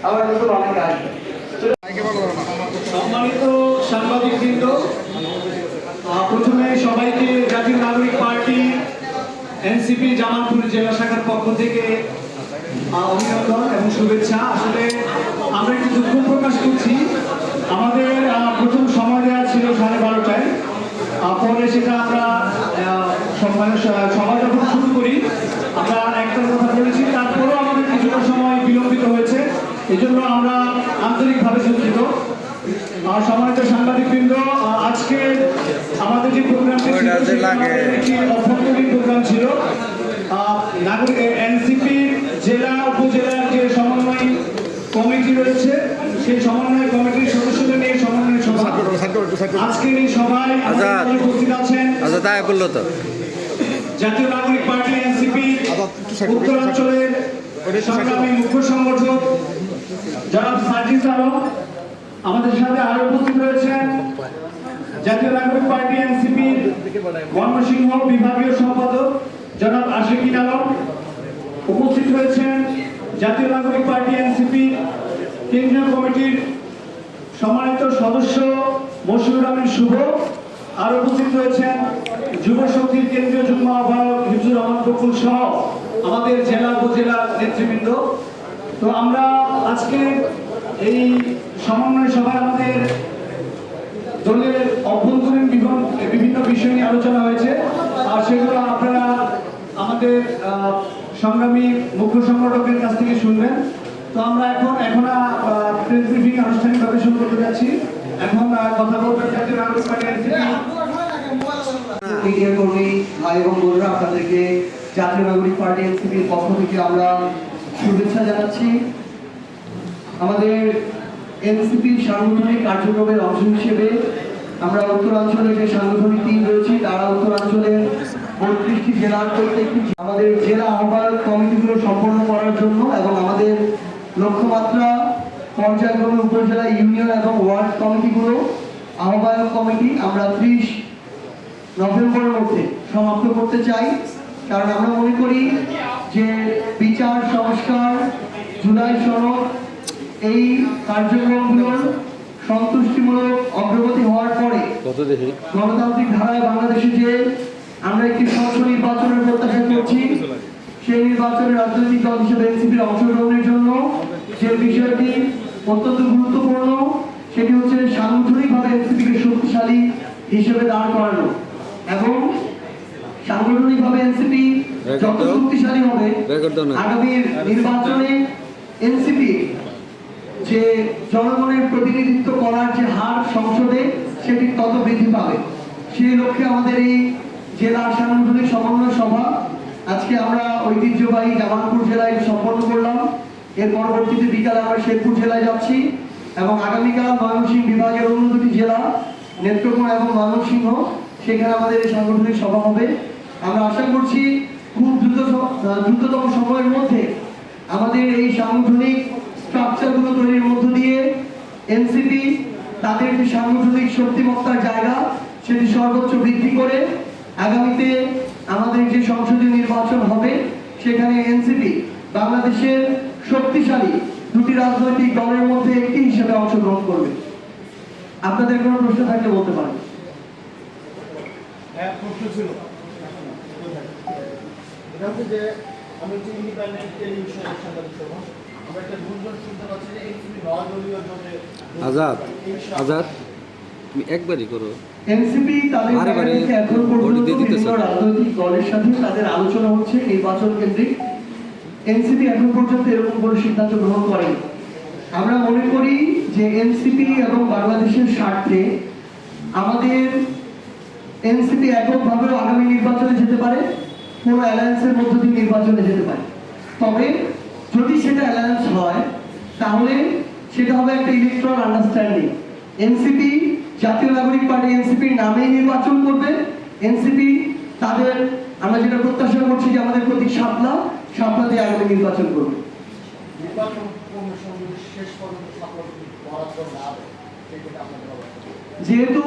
আবার নতুন অনেকে আসবে। সম্মানিত সাংবাদিকবৃন্দ, প্রথমে সবাইকে জাতীয় নাগরিক পার্টি এনসিপি জামালপুর জেলা শাখার পক্ষ থেকে অভিনন্দন এবং শুভেচ্ছা। আসলে আমরা একটু দুঃখ প্রকাশ করছি, আমাদের প্রথম সময় দেওয়া ছিল 12:30টায়, পরে সেটা আমরা সভা যখন শুরু করি আমরা একটার কথা বলেছি, তারপরেও আমাদের কিছুটা সময় বিলম্বিত হয়েছে, এই জন্য আমরা আন্তরিকভাবে দুঃখিত। সম্মানিত সাংবাদিকবৃন্দ, আজকে আমাদের যে প্রোগ্রামটি একটি অভ্যন্তরীণ প্রোগ্রাম ছিল। নাগরিক এনসিপির জেলা উপজেলার যে সমন্বয় কমিটি রয়েছে, সেই সমন্বয় কমিটির সদস্যদের নিয়ে সমন্বয় সভা। আজকের এই সভায় উপস্থিত আছেন জাতীয় নাগরিক পার্টি এনসিপি উত্তরাঞ্চলের সংগ্রামী মুখ্য সংগঠক জনাব সার্জিস আলম। আমাদের সাথে আরো উপস্থিত রয়েছেন জাতীয় নাগরিক পার্টি এনসিপির ময়মনসিংহ বিভাগীয় সম্পাদক জনাব আশিকুল আলম। উপস্থিত রয়েছেন জাতীয় নাগরিক পার্টি এনসিপি কেন্দ্রীয় কমিটির সম্মানিত সদস্য মশিউর রহমান শুভ। আর উপস্থিত রয়েছেন যুব শক্তির কেন্দ্রীয় যুগ্ম আহ্বায়ক হিফজুর রহমান বকুল সহ আমাদের জেলা উপজেলা নেতৃবৃন্দ। তো আমরা আজকে এই সমন্বয় সভায় আমাদের দলের অভ্যন্তরীণ বিভিন্ন বিষয় নিয়ে আলোচনা হয়েছে, আর সেগুলো আপনারা আমাদের সংগ্রামী মুখ্য সংগঠকের কাছ থেকে শুনবেন। তো আমরা এখন প্রেস ব্রিফিং আনুষ্ঠানিকভাবে শুরু করতে যাচ্ছি। এখন কথা বলবেন জাতীয় নাগরিক পার্টি মিডিয়া কর্মী ভাই এবং বোনরা, আপনাদেরকে জাতীয় নাগরিক পার্টি এনসিপির পক্ষ থেকে আমরা শুভেচ্ছা জানাচ্ছি। আমাদের এনসিপির সাংগঠনিক কার্যক্রমের অংশ হিসেবে আমরা উত্তরাঞ্চলের যে সাংগঠনিক টিম রয়েছে, তারা উত্তরাঞ্চলের 32টি জেলার প্রত্যেকটি আমাদের জেলা আহ্বায়ক কমিটিগুলো সম্পন্ন করার জন্য এবং আমাদের লক্ষ্যমাত্রা পর্যায়ক্রমে উপজেলা, ইউনিয়ন এবং ওয়ার্ড কমিটিগুলো আহ্বায়ক কমিটি আমরা 30 নভেম্বরের মধ্যে সমাপ্ত করতে চাই। কারণ আমরা মনে করি যে বিচার, সংস্কার, জুলাই সনদ এই কার্যক্রমগুলোর সন্তুষ্টিমূলক অগ্রগতি হওয়ার পরে গণতান্ত্রিক ধারায় বাংলাদেশে যে আমরা একটি স্বচ্ছ নির্বাচনের প্রত্যাশা করছি, সেই নির্বাচনে রাজনৈতিক দল হিসেবে এনসিপির অংশগ্রহণের জন্য যে বিষয়টি অত্যন্ত গুরুত্বপূর্ণ, সেটি হচ্ছে সাংগঠনিকভাবে এনসিপিকে শক্তিশালী হিসেবে দাঁড় করানো। এবং সাংগঠনিকভাবে এনসিপি যত শক্তিশালী হবে, আগামীর নির্বাচনে এনসিপি যে জনগণের প্রতিনিধিত্ব করার যে হার সংসদে, সেটি তত বৃদ্ধি পাবে। সেই লক্ষ্যে আমাদের এই জেলা সাংগঠনিক সমন্বয় সভা আজকে আমরা ঐতিহ্যবাহী জামালপুর জেলায় সম্পন্ন করলাম। এর পরবর্তীতে বিকালে আমরা শেরপুর জেলায় যাচ্ছি এবং আগামীকাল ময়মনসিংহ বিভাগের অন্য দুটি জেলা নেত্রকোনা এবং ময়মনসিংহ, সেখানে আমাদের এই সাংগঠনিক সভা হবে। আমরা আশা করছি খুব দ্রুততম সময়ের মধ্যে আমাদের এই সাংগঠনিক স্ট্রাকচারগুলো তৈরির মধ্য দিয়ে এনসিপি তাদের যে সাংগঠনিক শক্তিমত্তার জায়গা, সেটি সর্বোচ্চ বৃদ্ধি করে আগামীতে আমাদের যে সংসদীয় নির্বাচন হবে, সেখানে এনসিপি বাংলাদেশের শক্তিশালী দুটি রাজনৈতিক দলের মধ্যে একটি হিসেবে অংশগ্রহণ করবে। আপনাদের কোনো প্রশ্ন থাকলে বলতে পারেন। প্রশ্ন ছিল এটা হচ্ছে যে আমি যে ইন্ডিপেন্ডেন্ট টেলিভিশন সাংবাদিক সভা, আমরা একটা গুঞ্জন শুনতে পাচ্ছি যে এনসিপি নদলীয় জোটে আজাদ তুমি একবারই করো। এনসিপি তাদের এখন পর্যন্ত বিভিন্ন রাজনৈতিক দলের সাথে তাদের আলোচনা হচ্ছে নির্বাচন কেন্দ্রিক। এনসিপি এখন পর্যন্ত এরকম কোনো সিদ্ধান্ত গ্রহণ করেনি। আমরা মনে করি যে এনসিপি এবং বাংলাদেশের স্বার্থে আমাদের এনসিপি এককভাবে আগামী নির্বাচনে যেতে পারে, কোনো অ্যালায়েন্সের মধ্য দিয়ে নির্বাচনে যেতে পারে। তবে যদি সেটা অ্যালায়েন্স হয়, তাহলে সেটা হবে একটা ইলেকট্রাল আন্ডারস্ট্যান্ডিং। এনসিপি জাতীয় নাগরিক পার্টি এনসিপির নামেই নির্বাচন করবে। এনসিপি তাদের, আমরা যেটা প্রত্যাশা করছি যে আমাদের প্রতীক শাপলাতে আগামী নির্বাচন করবে। যেহেতু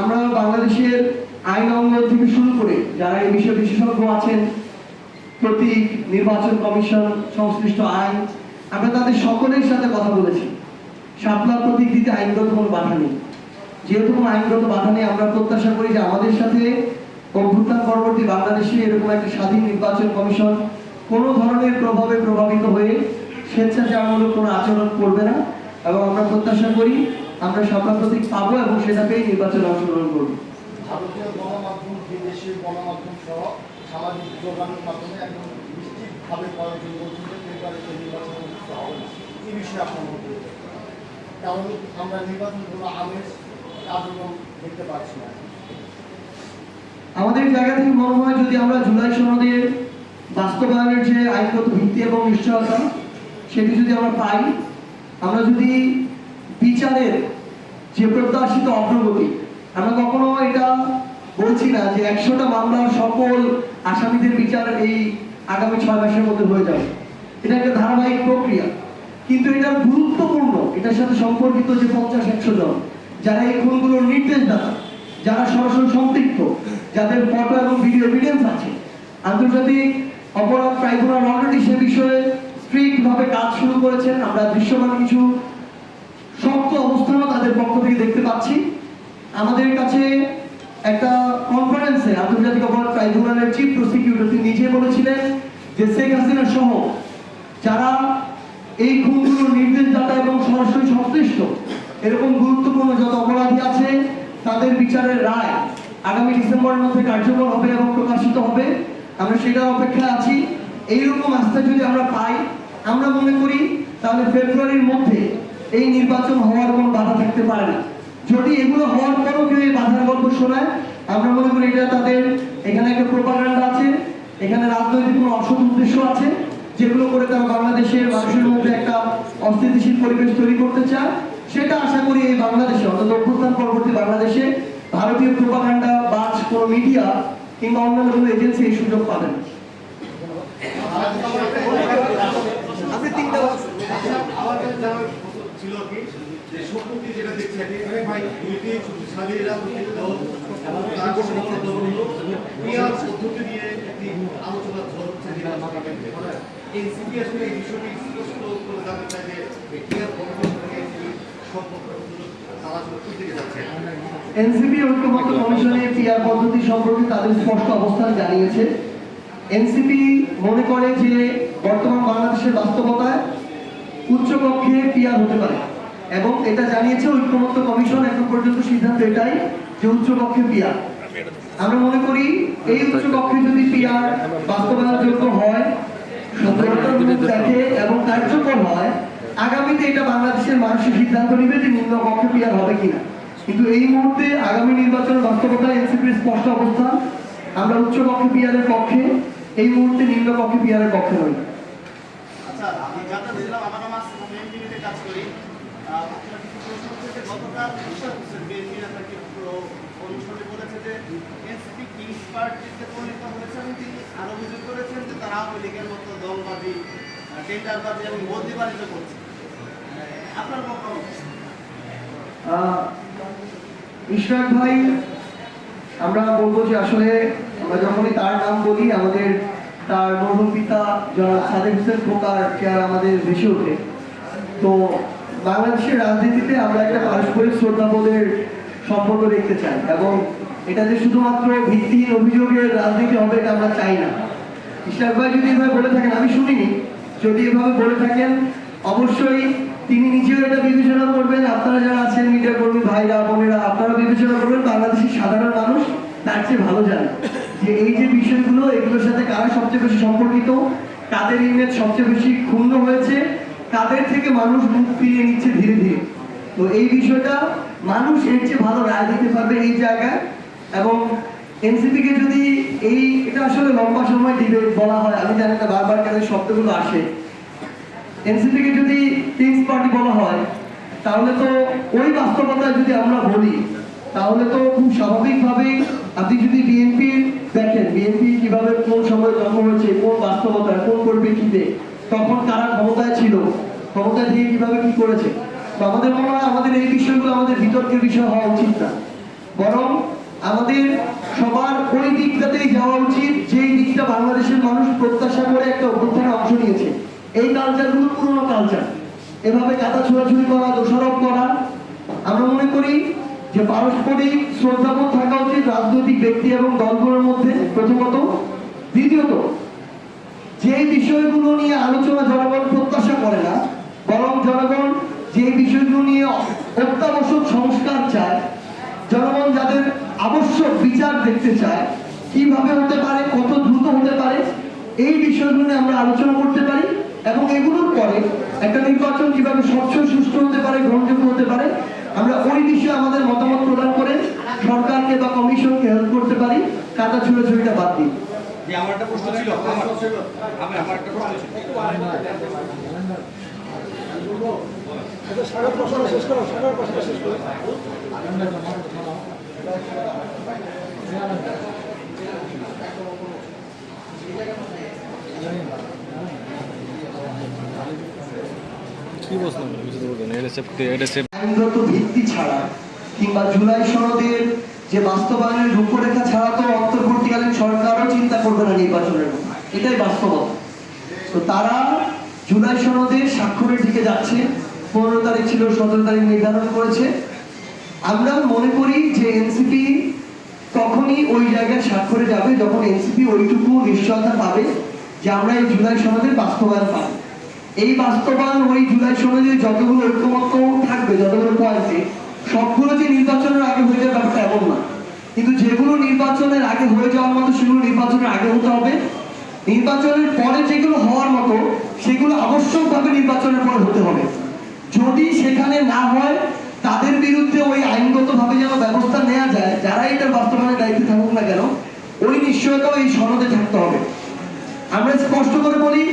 আমরা বাংলাদেশের আইন অঙ্গ থেকে শুরু করে যারা এই বিষয়ে বিশেষজ্ঞ আছেন, প্রতীক, নির্বাচন কমিশন, সংশ্লিষ্ট আইন আমরা তাদের সকলের সাথে কথা বলেছি। শাপলা প্রতীক দিতে আইনগত কোনো বাধা নেই। যেহেতু কোনো আইনগত বাধা নেই, আমরা প্রত্যাশা করি যে আমাদের সাথে অভ্যুত্থান পরবর্তী বাংলাদেশে এরকম একটা স্বাধীন নির্বাচন কমিশন কোনো ধরনের প্রভাবে প্রভাবিত হয়ে স্বেচ্ছাচারমূলক কোনো আচরণ করবে না, এবং আমরা প্রত্যাশা করি আমরা শাপলা প্রতীক পাবো এবং সেটা পেয়ে নির্বাচনে অংশগ্রহণ করবো। ভারতীয় গণমাধ্যম, বিদেশি গণমাধ্যম সহ সামাজিক যোগাযোগ মাধ্যমে একদম নিশ্চিতভাবে কয়েকজন বলছেন যে ফেব্রুয়ারিতে নির্বাচন অনুষ্ঠিত হবে না। এই বিষয়ে আপনার মন্তব্য, কারণ আমরা নির্বাচন কোনো আমেজ কার্যক্রম দেখতে পাচ্ছি না। আমাদের জায়গা থেকে মনে হয় যদি আমরা জুলাই সনদের বাস্তবায়নের যে আইনগত ভিত্তি এবং নিশ্চয়তা সেটি যদি আমরা পাই, আমরা যদি বিচারের যে প্রত্যাশিত অগ্রগতি, আমরা কখনো এটা বলছি না যে 100টা মামলার সকল আসামিদের বিচার এই আগামী 6 মাসের মধ্যে হয়ে যাবে, এটা একটা ধারাবাহিক প্রক্রিয়া, কিন্তু এটা গুরুত্বপূর্ণ এটার সাথে সম্পর্কিত যে 50-100 জন যারা এই খুনগুলোর নির্দেশদাতা, যারা সরাসরি সম্পৃক্ত, যাদের ফটো এবং ভিডিও এভিডেন্স আছে, আন্তর্জাতিক অপরাধ ট্রাইব্যুনাল অলরেডি সে বিষয়ে স্ট্রিক্ট ভাবে কাজ শুরু করেছেন। আমরা দৃশ্যমান কিছু শক্ত অবস্থানও তাদের পক্ষ থেকে দেখতে পাচ্ছি। আমাদের কাছে একটা কনফারেন্সে আন্তর্জাতিক অপরাধ ট্রাইব্যুনালের চিফ প্রসিকিউটর তিনি নিজে বলেছিলেন যে শেখ হাসিনা সহ যারা এই খুনগুলোর নির্দেশদাতা এবং সরাসরি সংশ্লিষ্ট এরকম গুরুত্বপূর্ণ যত অপরাধী আছে তাদের বিচারের রায় আগামী ডিসেম্বরের মধ্যে কার্যকর হবে এবং প্রকাশিত হবে। আমরা সেটার অপেক্ষায় আছি। এইরকম আস্থা যদি আমরা পাই, আমরা মনে করি তাহলে ফেব্রুয়ারির মধ্যে এই নির্বাচন হওয়ার কোনো বাধা থাকতে পারে না। যদি এগুলো হওয়ার পরও কেউ এই বাধার গল্প শোনায়, আমরা মনে করি এটা তাদের এখানে একটা প্রোপাগান্ডা আছে, এখানে রাজনৈতিক কোনো অসৎ উদ্দেশ্য আছে, যেগুলো করে তারা বাংলাদেশের মানুষের মধ্যে একটা অস্থিতিশীল পরিবেশ তৈরি করতে চায়। সেটা আশা করি এই বাংলাদেশে অর্থাৎ অভ্যুত্থান পরবর্তী বাংলাদেশে ভারতীয় প্রোপাগান্ডা বা কোনো মিডিয়া কিংবা অন্যান্য কোনো এজেন্সি এই সুযোগ পাবে না। ছিল কি যে সম্পত্তি যেটা দেখছেন এখানে ভাই দুইটি শক্তিশালী রাজনৈতিক দল এবং তার ক্রিয়ার পদ্ধতি নিয়ে একটি আলোচনা হচ্ছে এনসিপি আসলে এই বিষয়টি স্পষ্ট করে জানতে চাই যে ক্রিয়ার পদ্ধতি সম্পর্ক তারা আসলে কোন দিকে যাচ্ছে। এনসিপি ঐক্যমত্য কমিশনের পিআর পদ্ধতি সম্পর্কে তাদের স্পষ্ট অবস্থান জানিয়েছে। এনসিপি মনে করে যে বর্তমান বাংলাদেশের বাস্তবতায় উচ্চকক্ষে পিআর হতে পারে, এবং এটা জানিয়েছে ঐক্যমত্য কমিশন। এখন পর্যন্ত সিদ্ধান্ত এটাই যে উচ্চকক্ষে পিআর। আমরা মনে করি এই উচ্চকক্ষে যদি পিআর বাস্তবায়নযোগ্য হয়, সফলতার মুখ দেখে এবং কার্যকর হয়, আগামীতে এটা বাংলাদেশের মানুষের সিদ্ধান্ত নিবে যে নিম্ন কক্ষে পিআর হবে কিনা। কিন্তু এই মুহূর্তে আগামী নির্বাচনের বাস্তবতায় এনসিপির স্পষ্ট অবস্থান, আমরা উচ্চকক্ষে পিআরের পক্ষে, এই মুহূর্তে নিম্ন কক্ষে পিআরের পক্ষে নই। আচ্ছা, আমি জানতে চাইছিলাম, আমার নাম আসিফ, আমি এনজিওতে কাজ করি। আপনার কিছু প্রশ্ন হচ্ছে যে গতকাল বিশ্বাস করছেন বিএনপির একটা অনুষ্ঠানে বলেছে যে এনসিপি কিংস পার্টিতে পরিণত হয়েছে, এবং তিনি আরো অভিযোগ করেছেন যে তারা আওয়ামী লীগের মতো দলবাদী, টেন্ডারবাদী এবং বদলি বাণিজ্য করছে। আপনার মতামত? ইশরাক ভাই, আমরা বলবো যে আসলে আমরা যখনই তার নাম বলি আমাদের তার মরহুম পিতা জনাব সাদেক হোসেন খোকার চেয়ার আমাদের ভেসে ওঠে। তো বাংলাদেশের রাজনীতিতে আমরা একটা পারস্পরিক শ্রদ্ধাবোধের সম্পর্ক দেখতে চাই, এবং এটা যে শুধুমাত্র ভিত্তিহীন অভিযোগের রাজনীতি হবে এটা আমরা চাই না। ইশরাক ভাই যদি এভাবে বলে থাকেন, আমি শুনিনি, যদি এভাবে বলে থাকেন অবশ্যই তিনি নিজেও এটা বিবেচনা করবেন, আপনারা যারা আছেন মিডিয়া কর্মী ভাইরা বোনেরা আপনারা বিবেচনা করবেন। বাংলাদেশের সাধারণ মানুষ তার চেয়ে ভালো জানে যে এই যে বিষয়গুলো, এগুলোর সাথে কারা সবচেয়ে বেশি সম্পর্কিত, কাদের ইমেজ সবচেয়ে বেশি ক্ষুণ্ণ হয়েছে, তাদের থেকে মানুষ মুখ ফিরিয়ে নিচ্ছে ধীরে ধীরে। তো এই বিষয়টা মানুষ এর চেয়ে ভালো রায় দিতে পারবে এই জায়গায়। এবং এনসিপিকে যদি এটা আসলে লম্বা সময় ডিবেট বলা হয়, আমি জানি না বারবার কেন শব্দগুলো আসে। এনসিপিকে যদি কিংস পার্টি বলা হয়, তাহলে তো ওই বাস্তবতায় যদি আমরা বলি, তাহলে তো খুব স্বাভাবিকভাবেই আপনি যদি বিএনপি দেখেন, বিএনপি কিভাবে কোন সময় জন্ম হয়েছে, কোন বাস্তবতায়, কোন পরিপ্রেক্ষিতে, তখন কারা ক্ষমতায় ছিল, ক্ষমতায় দিয়ে কিভাবে কি করেছে। তো আমাদের মনে হয় আমাদের এই বিষয়গুলো আমাদের বিতর্কের বিষয় হওয়া উচিত না, বরং আমাদের সবার ওই দিকটাতেই যাওয়া উচিত যেই দিকটা বাংলাদেশের মানুষ প্রত্যাশা করে একটা অভ্যুত্থানে অংশ নিয়েছে। এই কালচারগুলো পুরনো কালচার। এভাবে কাদা ছোড়াছুড়ি করা, দোষারোপ করা, আমরা মনে করি যে পারস্পরিক শ্রদ্ধাবোধ থাকা উচিত রাজনৈতিক ব্যক্তি এবং দলগুলোর মধ্যে প্রথমত। দ্বিতীয়ত, যে বিষয়গুলো নিয়ে আলোচনা জনগণ প্রত্যাশা করে না, বরং জনগণ যে বিষয়গুলো নিয়ে অত্যাবশ্যক সংস্কার চায়, জনগণ যাদের আবশ্যক বিচার দেখতে চায়, কিভাবে হতে পারে, কত দ্রুত হতে পারে, এই বিষয়গুলো নিয়ে আমরা আলোচনা করতে পারি এবং এগুলোর পরে একটা নির্বাচন কিভাবে স্বচ্ছ, সুষ্ঠু হতে পারে, গ্রহণযোগ্য হতে পারে, আমরা ওই বিষয়ে আমাদের মতামত প্রদান করে সরকারকে বা কমিশনকে হেল্প করতে পারি, কাদা ছুড়াছুড়িটা বাদ দিই। যে আমার একটা প্রশ্ন ছিল আমার একটা প্রশ্ন ছিল কি প্রশ্ন বুঝতে পারবেন? আইনগত ভিত্তি ছাড়া কিংবা জুলাই সনদের যে বাস্তবায়নের রূপরেখা ছাড়া তো অন্তর্বর্তীকালীন সরকারও চিন্তা করবে না নির্বাচনের কথা, এটাই বাস্তবতা। তো তারা জুলাই সনদে স্বাক্ষরের দিকে যাচ্ছে, 15 তারিখ ছিল, 17 তারিখ নির্ধারণ করেছে। আমরা মনে করি যে এনসিপি তখনই ওই জায়গায় স্বাক্ষরে যাবে যখন এনসিপি ওইটুকু নিশ্চয়তা পাবে যে আমরা এই জুলাই সনদের বাস্তবায়ন পাবো। এই বাস্তবায়ন ওই জুলাই সনদে যতগুলো ঐক্যমত্য থাকবে, যতগুলো পয়েন্টে, সবগুলো যে নির্বাচনের আগে হয়ে যাবে ব্যাপারটা এমন না, কিন্তু যেগুলো নির্বাচনের আগে হয়ে যাওয়ার মতো সেগুলো নির্বাচনের আগে হতে হবে। নির্বাচনের পরে যেগুলো হওয়ার মতো সেগুলো আবশ্যকভাবে নির্বাচনের পরে হতে হবে। যদি সেখানে না হয় তাদের বিরুদ্ধে ওই আইনগতভাবে যেন ব্যবস্থা নেওয়া যায়, যারা এটার বাস্তবায়নের দায়িত্বে থাকুক না কেন, ওই নিশ্চয়তাও এই সনদে থাকতে হবে। আমরা স্পষ্ট করে বলি,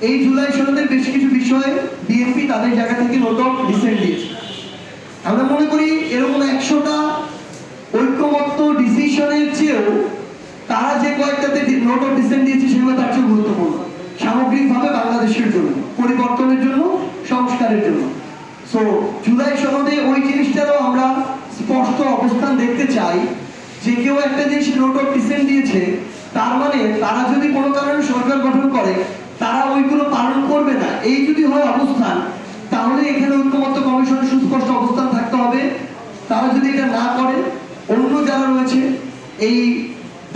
এই জুলাই সনদের বেশ কিছু বিষয়ে বিএনপি তাদের জায়গা থেকে নতুন ডিসিশন দিয়েছে। আমরা মনে করি এরকম 100টা ঐক্যমত্য ডিসিশনের চেয়েও তারা যে কয়েকটাতে নোট অফ ডিসেন্ট দিয়েছে সেগুলো তার চেয়ে গুরুত্বপূর্ণ সামগ্রিকভাবে বাংলাদেশের জন্য, পরিবর্তনের জন্য, সংস্কারের জন্য। সো জুলাই সনদে ওই জিনিসটারও আমরা স্পষ্ট অবস্থান দেখতে চাই যে কেউ একটা জিনিস নোট অফ ডিসেন্ট দিয়েছে, তার মানে তারা যদি কোনো কারণে সরকার গঠন করে তারা ওইগুলো পালন করবে না, এই যদি হয় অবস্থান, তাহলে এখানে ঐক্যমত্য কমিশনের সুস্পষ্ট অবস্থান থাকতে হবে। তারা যদি এটা না করে, অন্য যারা রয়েছে এই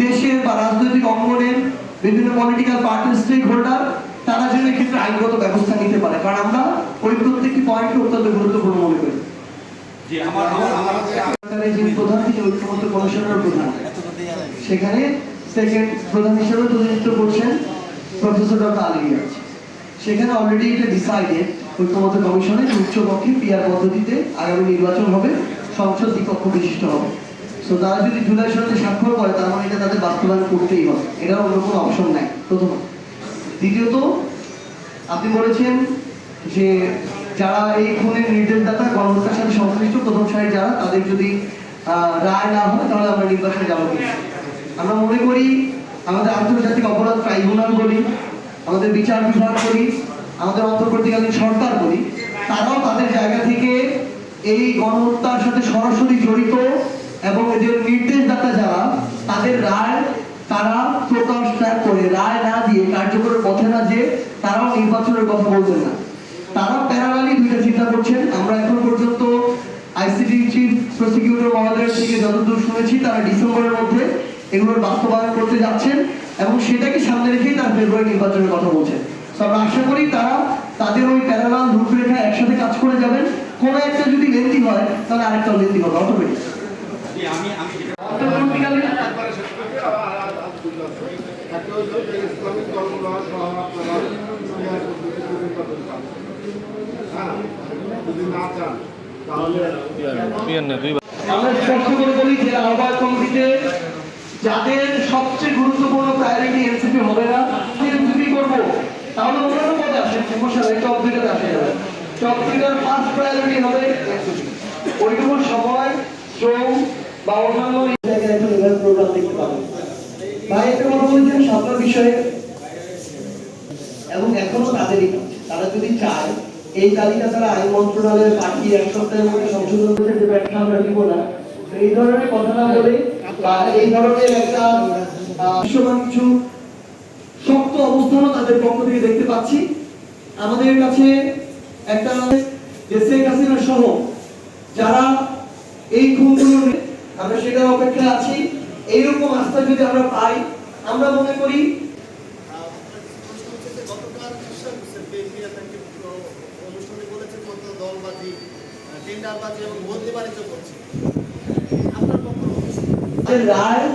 দেশের বা রাজনৈতিক অঙ্গনের বিভিন্ন পলিটিক্যাল পার্টির স্টেক হোল্ডার, তারা যেন এক্ষেত্রে আইনগত ব্যবস্থা নিতে পারে, কারণ আমরা ওই প্রত্যেকটি পয়েন্টকে অত্যন্ত গুরুত্বপূর্ণ মনে করি। সরকারের যিনি প্রধান, তিনি ঐক্যমত্য কমিশনের প্রধান, সেখানে সেকেন্ড প্রধান হিসেবে প্রতিনিধিত্ব করছেন প্রফেসর ডক্টর আলী রিয়াজ। সেখানে অলরেডি এটা ডিসাইডেড ঐক্যমত্য কমিশনে উচ্চপক্ষে পিআর পদ্ধতিতে আগামী নির্বাচন হবে, সংসদ দ্বিকক্ষ বিশিষ্ট হবে। সো তারা যদি জুলাই সনদে স্বাক্ষর করে তার মানে এটা তাদের বাস্তবায়ন করতেই হবে, এটার অন্য কোনো অপশন নাই, প্রথমত। দ্বিতীয়ত, আপনি বলেছেন যে যারা এই খুনের নির্দেশদাতা, গণহত্যার সাথে সংশ্লিষ্ট প্রথম সারি যারা, তাদের যদি রায় না হয় তাহলে আমরা নির্বাচনে যাবো কিনা। আমরা মনে করি আমাদের আন্তর্জাতিক অপরাধ ট্রাইব্যুনাল বলি, আমাদের বিচার বিভাগ বলি, আমাদের অন্তর্বর্তীকালীন সরকার বলি, তারাও তাদের জায়গা থেকে এই গণহত্যার সাথে সরাসরি জড়িত এবং এদের নির্দেশদাতা যারা, তাদের রায় তারা প্রকাশ করে, রায় না দিয়ে, কার্যকরের পথে না যে তারাও নির্বাচনের কথা বলবেন না। তারা প্যারালালি দুইটা চিন্তা করছেন। আমরা এখন পর্যন্ত আইসিটি চিফ প্রসিকিউটর মহোদয়ের থেকে যতদূর শুনেছি, তারা ডিসেম্বরের মধ্যে এগুলোর বাস্তবায়ন করতে যাচ্ছেন এবং সেটাকে সামনে রেখেই তারা ফেব্রুয়ারি নির্বাচনের কথা বলছেন। তো আমরা আশা করি তারা তাদের ওই প্যারালাল রূপরেখা একসাথে কাজ করে যাবেন। কোনো একটা যদি লেন্দি হয় তাহলে আরেকটা লেন্দি হবে অটোমেটিক। আমরা স্পষ্ট করে বলি যে আহ্বায়ক কমিটিতে যাদের সবচেয়ে গুরুত্বপূর্ণ প্রায়োরিটি এনসিপি হবে না, এনসিপি করবো, তাহলে অন্যান্য পদে আসেন, সমস্যা নেই, টপ দুইটাতে আসে যাবে। টপ দুইটার ফার্স্ট প্রায়োরিটি হবে এনসিপি। ওইটুকু সময়, শ্রম বা অন্যান্য জায়গায় একটা লেভেল প্রোগ্রাম দেখতে পাবেন। ভাই একটা কথা বলছেন সাপলার বিষয়ে, এবং এখনো তাদেরই কাজ। তারা যদি চায় এই তালিকা তারা আইন মন্ত্রণালয়ে পাঠিয়ে এক সপ্তাহের মধ্যে সংশোধন করতে যে ব্যাখ্যা আমরা দিব না, এই ধরনের কথা না বলে বা এই ধরনের একটা কিছু শক্ত অবস্থানও তাদের পক্ষ থেকে দেখতে পাচ্ছি। আমাদের কাছে একটা যে শেখ হাসিনা সহ যারা এই খুনগুলো আমরা সেটার অপেক্ষায় আছি। এইরকম আস্থা যদি আমরা পাই, আমরা মনে করি প্রশ্ন হচ্ছে যে গতকাল বিশ্বাস করছেন বিএনপি নেতাকে অনুষ্ঠানে বলেছেন কত দলবাজি টেন্ডারবাজি এবং বন্দি বাণিজ্য করছে আপনার পক্ষ রায়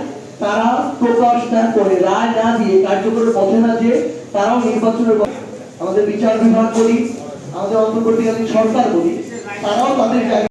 তারা প্রকাশ না করে, রায় না দিয়ে, কার্যকরের পথে না দিয়ে তারাও নির্বাচনের আমাদের বিচার বিভাগ বলি, আমাদের অন্তর্বর্তীকালীন সরকার বলি, তারাও তাদের